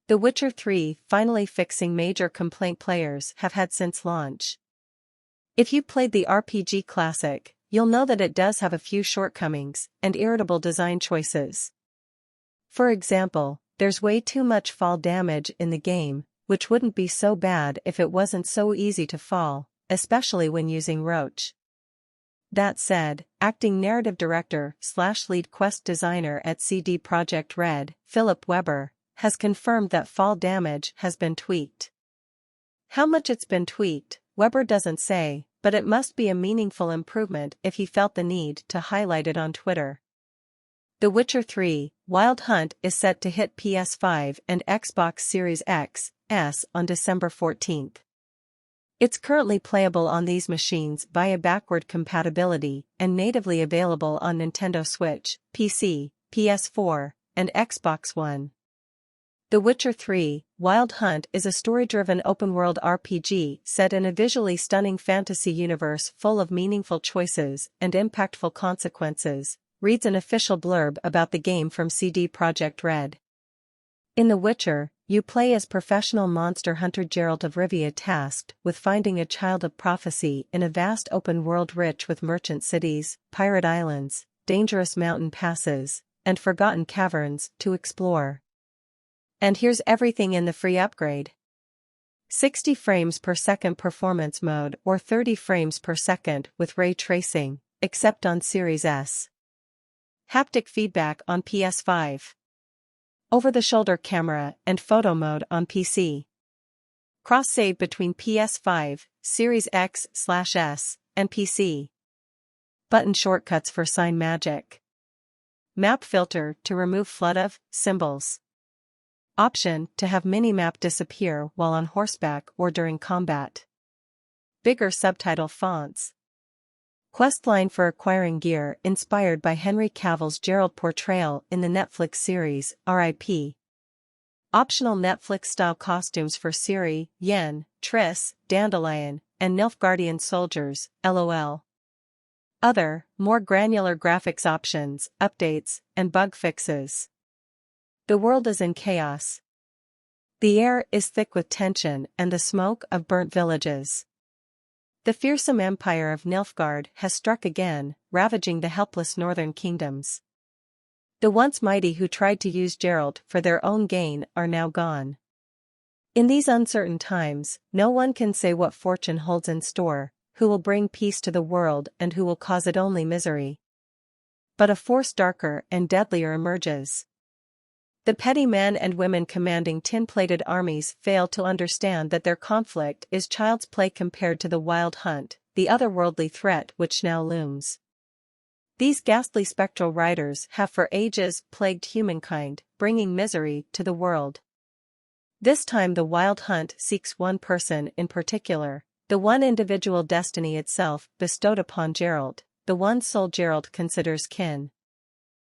The Witcher 3 finally fixing major complaint players have had since launch. If you played the RPG Classic, you'll know that it does have a few shortcomings and irritable design choices. For example, there's way too much fall damage in the game, which wouldn't be so bad if it wasn't so easy to fall, especially when using Roach. That said, acting narrative director/lead quest designer at CD Projekt Red, Philip Weber, has confirmed that fall damage has been tweaked. How much it's been tweaked, Weber doesn't say, but it must be a meaningful improvement if he felt the need to highlight it on Twitter. The Witcher 3 Wild Hunt is set to hit PS5 and Xbox Series X, S on December 14. It's currently playable on these machines via backward compatibility and natively available on Nintendo Switch, PC, PS4, and Xbox One. The Witcher 3 Wild Hunt is a story-driven open-world RPG set in a visually stunning fantasy universe full of meaningful choices and impactful consequences, reads an official blurb about the game from CD Projekt Red. In The Witcher, you play as professional monster hunter Geralt of Rivia tasked with finding a child of prophecy in a vast open world rich with merchant cities, pirate islands, dangerous mountain passes, and forgotten caverns to explore. And here's everything in the free upgrade. 60 frames per second performance mode or 30 frames per second with ray tracing, except on Series S. Haptic feedback on PS5. Over-the-shoulder camera and photo mode on PC. Cross-save between PS5, Series X/S, and PC. Button shortcuts for sign magic. Map filter to remove flood of symbols. Option to have minimap disappear while on horseback or during combat. Bigger subtitle fonts. Questline for acquiring gear inspired by Henry Cavill's Geralt portrayal in the Netflix series, RIP. Optional Netflix-style costumes for Ciri, Yen, Triss, Dandelion, and Nilfgaardian soldiers, LOL. Other, more granular graphics options, updates, and bug fixes. The world is in chaos. The air is thick with tension and the smoke of burnt villages. The fearsome empire of Nilfgaard has struck again, ravaging the helpless northern kingdoms. The once mighty who tried to use Geralt for their own gain are now gone. In these uncertain times, no one can say what fortune holds in store, who will bring peace to the world and who will cause it only misery. But a force darker and deadlier emerges. The petty men and women commanding tin-plated armies fail to understand that their conflict is child's play compared to the Wild Hunt, the otherworldly threat which now looms. These ghastly spectral riders have for ages plagued humankind, bringing misery to the world. This time the Wild Hunt seeks one person in particular, the one individual destiny itself bestowed upon Geralt, the one soul Geralt considers kin.